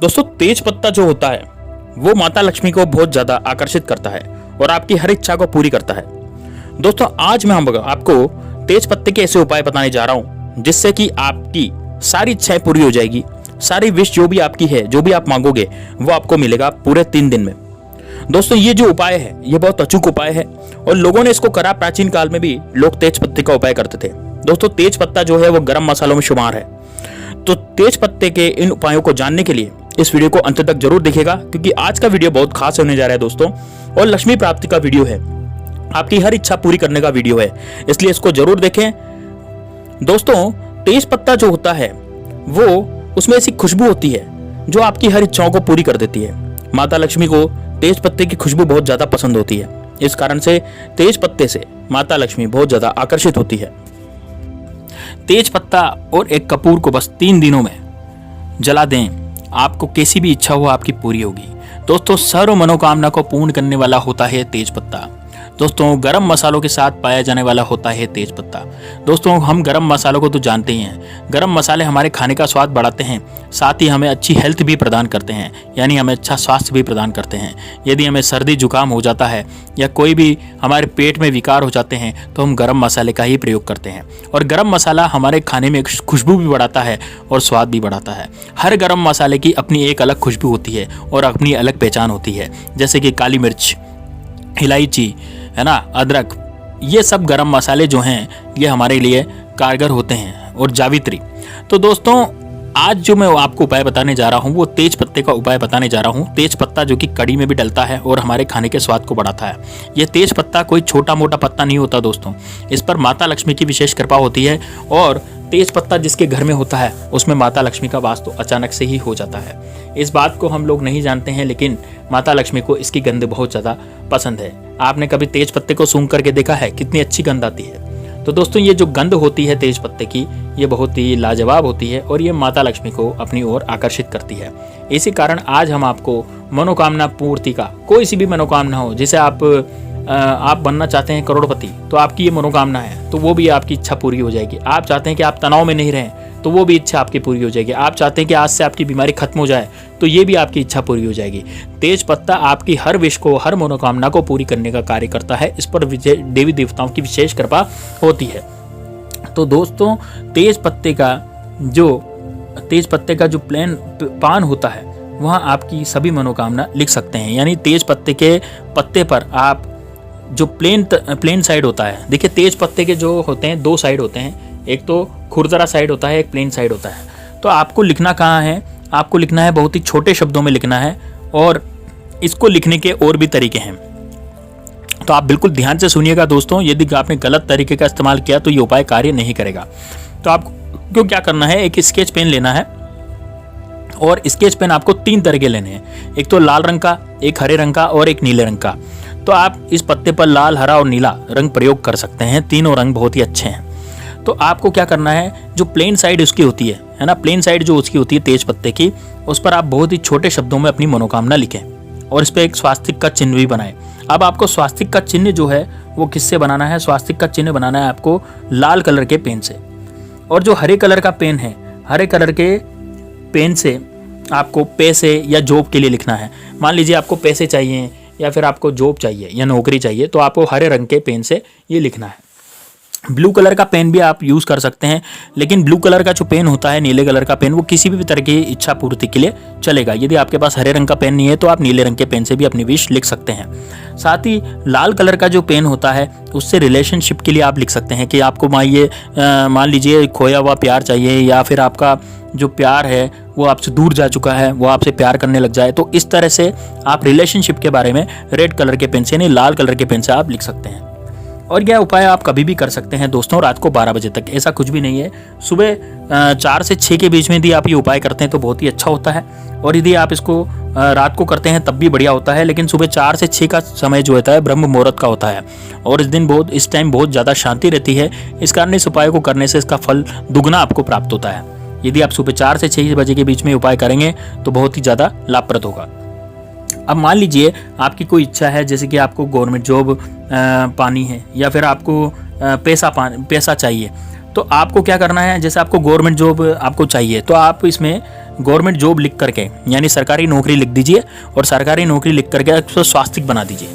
दोस्तों तेज पत्ता जो होता है वो माता लक्ष्मी को बहुत ज्यादा आकर्षित करता है और आपकी हर इच्छा को पूरी करता है। दोस्तों आज मैं आपको तेज पत्ते के ऐसे उपाय बताने जा रहा हूं जिससे कि आपकी सारी इच्छाएं पूरी हो जाएगी। सारी विश जो भी आपकी है, जो भी आप मांगोगे वो आपको मिलेगा पूरे 3 दिन में। दोस्तों ये जो उपाय है ये बहुत अचूक उपाय है और लोगों ने इसको करा। प्राचीन काल में भी लोग तेज पत्ते का उपाय करते थे। दोस्तों तेज पत्ता जो है वो गर्म मसालों में शुमार है। तो तेज पत्ते के इन उपायों को जानने के लिए इस वीडियो को अंत तक जरूर देखिएगा, क्योंकि आज का वीडियो बहुत खास होने जा रहा है दोस्तों, और लक्ष्मी प्राप्ति का वीडियो है, आपकी हर इच्छा पूरी करने का वीडियो है, इसलिए इसको जरूर देखें। दोस्तों तेज पत्ता जो होता है वो उसमें ऐसी खुशबू होती है जो आपकी हर इच्छाओं को पूरी कर देती है। माता लक्ष्मी को तेज पत्ते की खुशबू बहुत ज्यादा पसंद होती है, इस कारण से तेज पत्ते से माता लक्ष्मी बहुत ज्यादा आकर्षित होती है। तेज पत्ता और एक कपूर को बस 3 दिनों में जला दें, आपको कैसी भी इच्छा हो आपकी पूरी होगी। दोस्तों सर्व मनोकामना को पूर्ण करने वाला होता है तेज पत्ता। दोस्तों गरम मसालों के साथ पाया जाने वाला होता है तेज पत्ता। दोस्तों हम गरम मसालों को तो जानते ही हैं, गरम मसाले हमारे खाने का स्वाद बढ़ाते हैं, साथ ही हमें अच्छी हेल्थ भी प्रदान करते हैं, यानी हमें अच्छा स्वास्थ्य भी प्रदान करते हैं। यदि हमें सर्दी जुकाम हो जाता है या कोई भी हमारे पेट में विकार हो जाते हैं तो हम गरम मसाले का ही प्रयोग करते हैं, और गरम मसाला हमारे खाने में खुशबू भी बढ़ाता है और स्वाद भी बढ़ाता है। हर गरम मसाले की अपनी एक अलग खुशबू होती है और अपनी अलग पहचान होती है, जैसे कि काली मिर्च, इलायची, है ना, अदरक, ये सब गरम मसाले जो हैं ये हमारे लिए कारगर होते हैं, और जावित्री। तो दोस्तों आज जो मैं आपको उपाय बताने जा रहा हूँ वो तेज पत्ते का उपाय बताने जा रहा हूँ। तेज पत्ता जो कि कड़ी में भी डलता है और हमारे खाने के स्वाद को बढ़ाता है। ये तेज पत्ता कोई छोटा मोटा पत्ता नहीं होता दोस्तों, इस पर माता लक्ष्मी की विशेष कृपा होती है, और तेज पत्ता जिसके घर में होता है उसमें माता लक्ष्मी का वास तो अचानक से ही हो जाता है। इस बात को हम लोग नहीं जानते हैं, लेकिन माता लक्ष्मी को इसकी गंध बहुत ज़्यादा पसंद है। आपने कभी तेज पत्ते को सूंघ करके देखा है कितनी अच्छी गंध आती है? तो दोस्तों ये जो गंध होती है तेज पत्ते की ये बहुत ही लाजवाब होती है और ये माता लक्ष्मी को अपनी ओर आकर्षित करती है। इसी कारण आज हम आपको मनोकामना पूर्ति का, कोई सी भी मनोकामना हो, जैसे आप बनना चाहते हैं करोड़पति, तो आपकी ये मनोकामना है तो वो भी आपकी इच्छा पूरी हो जाएगी। आप चाहते हैं कि आप तनाव में नहीं रहें तो वो भी इच्छा आपकी पूरी हो जाएगी। आप चाहते हैं कि आज से आपकी बीमारी खत्म हो जाए तो ये भी आपकी इच्छा पूरी हो जाएगी। तेज पत्ता आपकी हर विश को, हर मनोकामना को पूरी करने का कार्य करता है। इस पर देवी देवताओं की विशेष कृपा होती है। तो दोस्तों तेज पत्ते का जो पान होता है वहाँ आपकी सभी मनोकामना लिख सकते हैं। यानी तेज पत्ते के पत्ते पर आप जो प्लेन साइड होता है, देखिए तेज पत्ते के जो होते हैं 2 साइड होते हैं, एक तो खुरदरा साइड होता है, एक प्लेन साइड होता है। तो आपको लिखना कहाँ है? आपको लिखना है बहुत ही छोटे शब्दों में लिखना है, और इसको लिखने के और भी तरीके हैं। तो आप बिल्कुल ध्यान से सुनिएगा दोस्तों, यदि आपने गलत तरीके का इस्तेमाल किया तो ये उपाय कार्य नहीं करेगा। तो आपको क्या करना है, एक स्केच पेन लेना है, और स्केच पेन आपको 3 तरह के लेने हैं। एक तो लाल रंग का, एक हरे रंग का और एक नीले रंग का। तो आप इस पत्ते पर लाल, हरा और नीला रंग प्रयोग कर सकते हैं। तीनों रंग बहुत ही अच्छे हैं। तो आपको क्या करना है, जो प्लेन साइड उसकी होती है ना, प्लेन साइड जो उसकी होती है तेज पत्ते की, उस पर आप बहुत ही छोटे शब्दों में अपनी मनोकामना लिखें और इस पर एक स्वास्तिक का चिन्ह भी बनाएं। अब आपको स्वास्तिक का चिन्ह जो है वो किससे बनाना है? स्वास्तिक का चिन्ह बनाना है आपको लाल कलर के पेन से, और जो हरे कलर का पेन है, हरे कलर के पेन से आपको पैसे या जॉब के लिए लिखना है। मान लीजिए आपको पैसे चाहिए या फिर आपको जॉब चाहिए या नौकरी चाहिए, तो आपको हरे रंग के पेन से ये लिखना है। ब्लू कलर का पेन भी आप यूज़ कर सकते हैं, लेकिन ब्लू कलर का जो पेन होता है, नीले कलर का पेन, वो किसी भी तरह की इच्छा पूर्ति के लिए चलेगा। यदि आपके पास हरे रंग का पेन नहीं है तो आप नीले रंग के पेन से भी अपनी विश लिख सकते हैं। साथ ही लाल कलर का जो पेन होता है उससे रिलेशनशिप के लिए आप लिख सकते हैं कि आपको मान लीजिए खोया हुआ प्यार चाहिए, या फिर आपका जो प्यार है वो आपसे दूर जा चुका है, वो आपसे प्यार करने लग जाए, तो इस तरह से आप रिलेशनशिप के बारे में रेड कलर के पेन से, यानी लाल कलर के पेन से आप लिख सकते हैं। और यह उपाय आप कभी भी कर सकते हैं दोस्तों, रात को 12 बजे तक, ऐसा कुछ भी नहीं है। सुबह 4 से 6 के बीच में यदि आप ये उपाय करते हैं तो बहुत ही अच्छा होता है, और यदि आप इसको रात को करते हैं तब भी बढ़िया होता है। लेकिन सुबह 4 से 6 का समय जो होता है ब्रह्म मुहूर्त का होता है, और इस टाइम बहुत ज़्यादा शांति रहती है। इस कारण इस उपाय को करने से इसका फल दुगना आपको प्राप्त होता है। यदि आप सुबह 4 से 6 बजे के बीच में उपाय करेंगे तो बहुत ही ज़्यादा लाभप्रद होगा। अब मान लीजिए आपकी कोई इच्छा है, जैसे कि आपको गवर्नमेंट जॉब पानी है, या फिर आपको पैसा चाहिए, तो आपको क्या करना है, जैसे आपको गवर्नमेंट जॉब आपको चाहिए तो आप इसमें गवर्नमेंट जॉब लिख करके, यानी सरकारी नौकरी लिख दीजिए और सरकारी नौकरी लिख करके उसको स्वास्तिक बना दीजिए।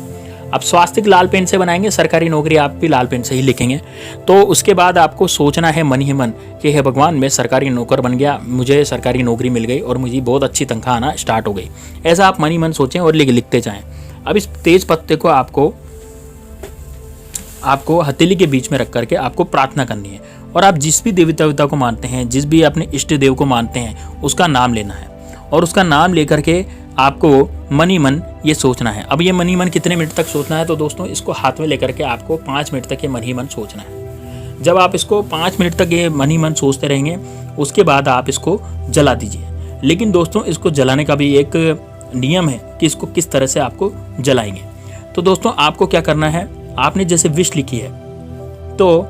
अब स्वास्तिक लाल पेन से बनाएंगे, सरकारी नौकरी आप भी लाल पेन से ही लिखेंगे। तो उसके बाद आपको सोचना है मन ही मन कि हे भगवान, मैं सरकारी नौकर बन गया, मुझे सरकारी नौकरी मिल गई और मुझे बहुत अच्छी तनख्वाह आना स्टार्ट हो गई। ऐसा आप मन ही मन सोचें और लिखते जाएं। अब इस तेज पत्ते को आपको हथेली के बीच में रख करके आपको प्रार्थना करनी है और आप जिस भी देवी देवता को मानते हैं, जिस भी अपने इष्ट देव को मानते हैं, उसका नाम लेना है और उसका नाम लेकर के आपको मन ही मन ये सोचना है। अब ये मन ही मन कितने मिनट तक सोचना है, तो दोस्तों इसको हाथ में लेकर के आपको 5 मिनट तक ये मन ही मन सोचना है। जब आप इसको 5 मिनट तक ये मन ही मन सोचते रहेंगे, उसके बाद आप इसको जला दीजिए। लेकिन दोस्तों इसको जलाने का भी एक नियम है कि इसको किस तरह से आपको जलाएंगे। तो दोस्तों आपको क्या करना है, आपने जैसे विश लिखी है, तो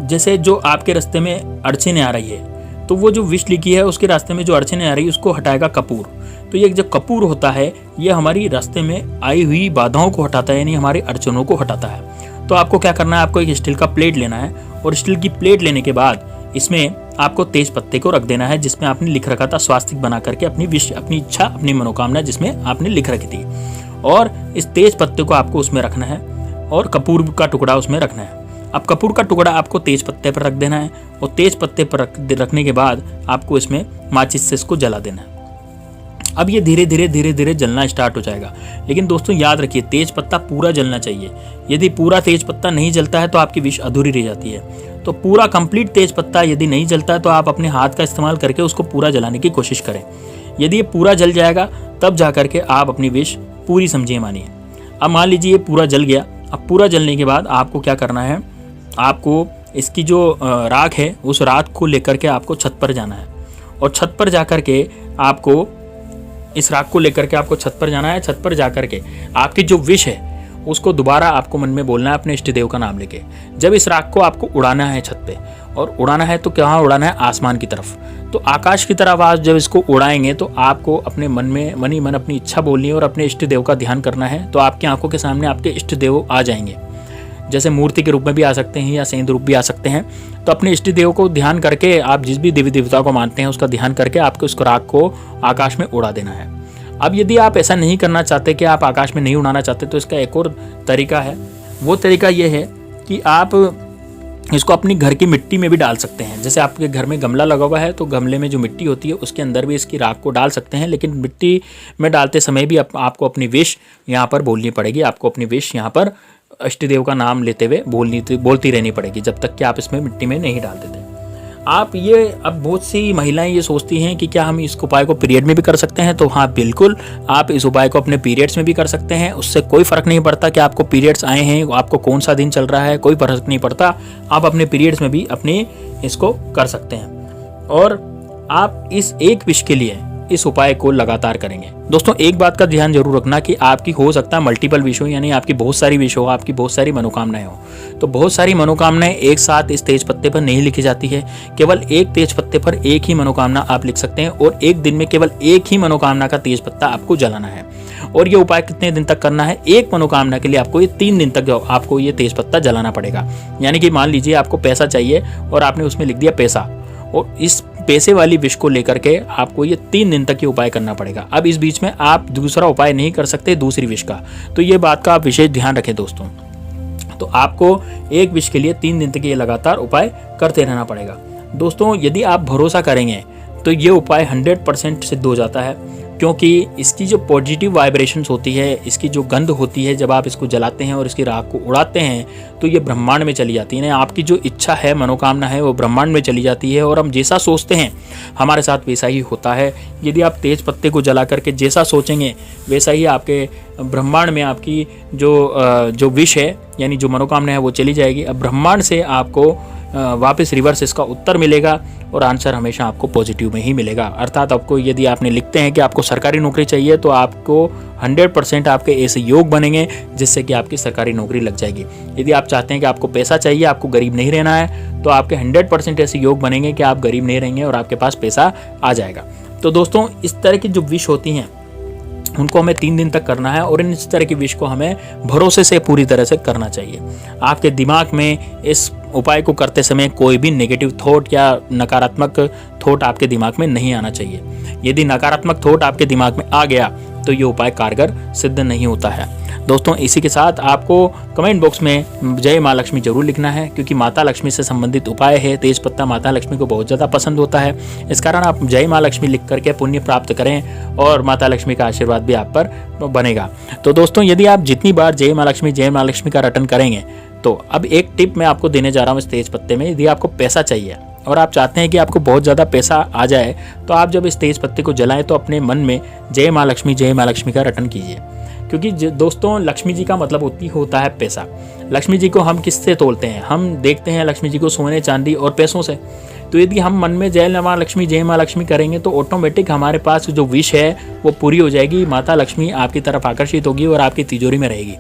जैसे जो आपके रास्ते में अड़चने आ रही है, तो वो जो विश लिखी है उसके रास्ते में जो अड़चने आ रही है उसको हटाएगा कपूर। तो ये जब कपूर होता है, ये हमारी रास्ते में आई हुई बाधाओं को हटाता है, यानी हमारी अड़चनों को हटाता है। तो आपको क्या करना है, आपको एक स्टील का प्लेट लेना है और स्टील की प्लेट लेने के बाद इसमें आपको तेज पत्ते को रख देना है, जिसमें आपने लिख रखा था स्वास्तिक बना करके अपनी विश, अपनी इच्छा, अपनी मनोकामना जिसमें आपने लिख रखी थी। और इस तेज पत्ते को आपको उसमें रखना है और कपूर का टुकड़ा उसमें रखना है। अब कपूर का टुकड़ा आपको तेज पत्ते पर रख देना है और तेज पत्ते पर रखने के बाद आपको इसमें माचिस से इसको जला देना है। अब ये धीरे धीरे जलना स्टार्ट हो जाएगा। लेकिन दोस्तों याद रखिए, तेज पत्ता पूरा जलना चाहिए। यदि पूरा तेज पत्ता नहीं जलता है तो आपकी विश अधूरी रह जाती है। तो पूरा कंप्लीट तेज पत्ता यदि नहीं जलता है तो आप अपने हाथ का इस्तेमाल करके उसको पूरा जलाने की कोशिश करें। यदि ये पूरा जल जाएगा तब जा करके आप अपनी विश पूरी समझिए, मानिए। अब मान लीजिए ये पूरा जल गया। अब पूरा जलने के बाद आपको क्या करना है, आपको इसकी जो राख है उस राख को लेकर के आपको छत पर जाना है और छत पर जाकर के आपको इस राख को लेकर के आपको छत पर जाना है। छत पर जाकर के आपकी जो विश है उसको दोबारा आपको मन में बोलना है अपने इष्ट देव का नाम लेके। जब इस राख को आपको उड़ाना है छत पे, और उड़ाना है तो कहाँ उड़ाना है, आसमान की तरफ। तो आकाश की तरफ आप जब इसको उड़ाएंगे तो आपको अपने मन ही मन अपनी इच्छा बोलनी है और अपने इष्ट देव का ध्यान करना है। तो आपकी आंखों के सामने आपके इष्ट देव आ जाएंगे, जैसे मूर्ति के रूप में भी आ सकते हैं या सेंध रूप भी आ सकते हैं। तो अपने इष्ट देव को ध्यान करके, आप जिस भी देवी देवता को मानते हैं उसका ध्यान करके आपको उस राख को आकाश में उड़ा देना है। अब यदि आप ऐसा नहीं करना चाहते कि आप आकाश में नहीं उड़ाना चाहते, तो इसका एक और तरीका है। वो तरीका ये है कि आप इसको अपनी घर की मिट्टी में भी डाल सकते हैं। जैसे आपके घर में गमला लगा हुआ है तो गमले में जो मिट्टी होती है उसके अंदर भी इसकी राख को डाल सकते हैं। लेकिन मिट्टी में डालते समय भी आपको अपनी विश यहाँ पर बोलनी पड़ेगी। आपको अपनी विश यहाँ पर इष्ट देव का नाम लेते हुए बोलती रहनी पड़ेगी जब तक कि आप इसमें मिट्टी में नहीं डाल देते। आप ये, अब बहुत सी महिलाएं ये सोचती हैं कि क्या हम इस उपाय को पीरियड में भी कर सकते हैं। तो हाँ, बिल्कुल आप इस उपाय को अपने पीरियड्स में भी कर सकते हैं। उससे कोई फर्क नहीं पड़ता कि आपको पीरियड्स आए हैं, आपको कौन सा दिन चल रहा है, कोई फर्क नहीं पड़ता। आप अपने पीरियड्स में भी अपने इसको कर सकते हैं और आप इस एक विश के लिए इस उपाय को लगातार करेंगे। दोस्तों एक बात का ध्यान जरूर रखना कि आपकी हो सकता है मल्टीपल विश हो, यानी आपकी बहुत सारी विश हो, आपकी बहुत सारी मनोकामनाएं हो। तो बहुत सारी मनोकामनाएं एक साथ इस तेज पत्ते पर नहीं लिखी जाती है। केवल एक तेज पत्ते पर एक ही मनोकामना आप लिख सकते हैं और एक दिन में केवल एक ही मनोकामना का तेज पत्ता आपको जलाना है। और ये उपाय कितने दिन तक करना है, एक मनोकामना के लिए आपको ये 3 दिन तक आपको ये तेज पत्ता जलाना पड़ेगा। यानी कि मान लीजिए आपको पैसा चाहिए और आपने उसमें लिख दिया पैसा, और इस पैसे वाली विश को लेकर के आपको ये 3 दिन तक ये उपाय करना पड़ेगा। अब इस बीच में आप दूसरा उपाय नहीं कर सकते दूसरी विश का, तो ये बात का आप विशेष ध्यान रखें दोस्तों। तो आपको एक विश के लिए 3 दिन तक ये लगातार उपाय करते रहना पड़ेगा। दोस्तों यदि आप भरोसा करेंगे तो ये उपाय 100% सिद्ध हो जाता है, क्योंकि इसकी जो पॉजिटिव वाइब्रेशंस होती है, इसकी जो गंध होती है, जब आप इसको जलाते हैं और इसकी राख को उड़ाते हैं तो ये ब्रह्मांड में चली जाती है। आपकी जो इच्छा है, मनोकामना है, वो ब्रह्मांड में चली जाती है और हम जैसा सोचते हैं हमारे साथ वैसा ही होता है। यदि आप तेज पत्ते को जला करके जैसा सोचेंगे वैसा ही आपके ब्रह्मांड में आपकी जो विश है, यानी जो मनोकामना है, वो चली जाएगी। अब ब्रह्मांड से आपको वापस रिवर्स इसका उत्तर मिलेगा और आंसर हमेशा आपको पॉजिटिव में ही मिलेगा। अर्थात आपको, यदि आपने लिखते हैं कि आपको सरकारी नौकरी चाहिए, तो आपको 100% आपके ऐसे योग बनेंगे जिससे कि आपकी सरकारी नौकरी लग जाएगी। यदि आप चाहते हैं कि आपको पैसा चाहिए, आपको गरीब नहीं रहना है, तो आपके 100% ऐसे योग बनेंगे कि आप गरीब नहीं रहेंगे और आपके पास पैसा आ जाएगा। तो दोस्तों इस तरह की जो विश होती हैं उनको हमें 3 दिन तक करना है और इस तरह की विश को हमें भरोसे से पूरी तरह से करना चाहिए। आपके दिमाग में इस उपाय को करते समय कोई भी नेगेटिव थॉट या नकारात्मक थॉट आपके दिमाग में नहीं आना चाहिए। यदि नकारात्मक थॉट आपके दिमाग में आ गया तो ये उपाय कारगर सिद्ध नहीं होता है। दोस्तों, इसी के साथ आपको कमेंट बॉक्स में जय माँ लक्ष्मी जरूर लिखना है, क्योंकि माता लक्ष्मी से संबंधित उपाय है। तेज पत्ता माता लक्ष्मी को बहुत ज़्यादा पसंद होता है, इस कारण आप जय माँ लक्ष्मी लिख करके पुण्य प्राप्त करें और माता लक्ष्मी का आशीर्वाद भी आप पर बनेगा। तो दोस्तों, यदि आप जितनी बार जय माँ लक्ष्मी का रटन करेंगे, तो अब एक टिप मैं आपको देने जा रहा हूँ इस तेज पत्ते में। यदि आपको पैसा चाहिए और आप चाहते हैं कि आपको बहुत ज़्यादा पैसा आ जाए, तो आप जब इस तेज पत्ते को जलाएं तो अपने मन में जय माँ लक्ष्मी का रटन कीजिए। क्योंकि दोस्तों, लक्ष्मी जी का मतलब होता है पैसा। लक्ष्मी जी को हम किससे तोलते हैं? हम देखते हैं लक्ष्मी जी को सोने चांदी और पैसों से। तो यदि हम मन में जय माँ लक्ष्मी करेंगे तो ऑटोमेटिक हमारे पास जो विश है वो पूरी हो जाएगी। माता लक्ष्मी आपकी तरफ आकर्षित होगी और आपकी तिजोरी में रहेगी।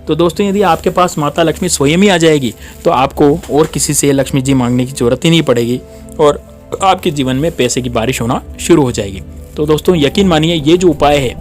तो दोस्तों, यदि आपके पास माता लक्ष्मी स्वयं ही आ जाएगी तो आपको और किसी से लक्ष्मी जी मांगने की जरूरत ही नहीं पड़ेगी और आपके जीवन में पैसे की बारिश होना शुरू हो जाएगी। तो दोस्तों, यकीन मानिए, ये जो उपाय है,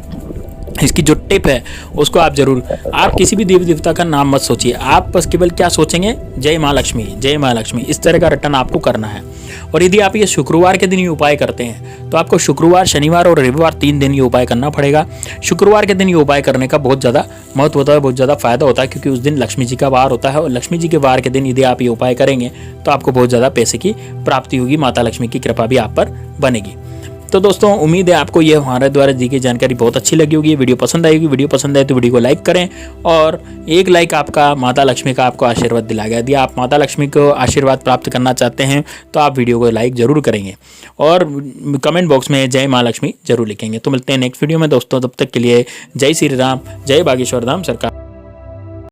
इसकी जो टिप है उसको आप जरूर, आप किसी भी देवी देवता का नाम मत सोचिए, आप बस केवल क्या सोचेंगे, जय माँ लक्ष्मी, इस तरह का रटन आपको करना है। और यदि आप ये शुक्रवार के दिन ये उपाय करते हैं तो आपको शुक्रवार, शनिवार और रविवार 3 दिन ये उपाय करना पड़ेगा। शुक्रवार के दिन ये उपाय करने का बहुत ज़्यादा महत्व होता है, बहुत ज़्यादा फायदा होता है, क्योंकि उस दिन लक्ष्मी जी का वार होता है और लक्ष्मी जी के वार के दिन यदि आप ये उपाय करेंगे तो आपको बहुत ज़्यादा पैसे की प्राप्ति होगी, माता लक्ष्मी की कृपा भी आप पर बनेगी। तो दोस्तों, उम्मीद है आपको ये हमारे द्वारा दी गई जानकारी बहुत अच्छी लगी होगी। वीडियो पसंद आएगी। वीडियो पसंद आए तो वीडियो को लाइक करें और एक लाइक आपका माता लक्ष्मी का आपको आशीर्वाद दिलाएगा। यदि आप माता लक्ष्मी को आशीर्वाद प्राप्त करना चाहते हैं तो आप वीडियो को लाइक जरूर करेंगे और कमेंट बॉक्स में जय माँ लक्ष्मी जरूर लिखेंगे। तो मिलते हैं नेक्स्ट वीडियो में दोस्तों, तब तक के लिए जय श्री राम, जय बागेश्वर धाम सरकार।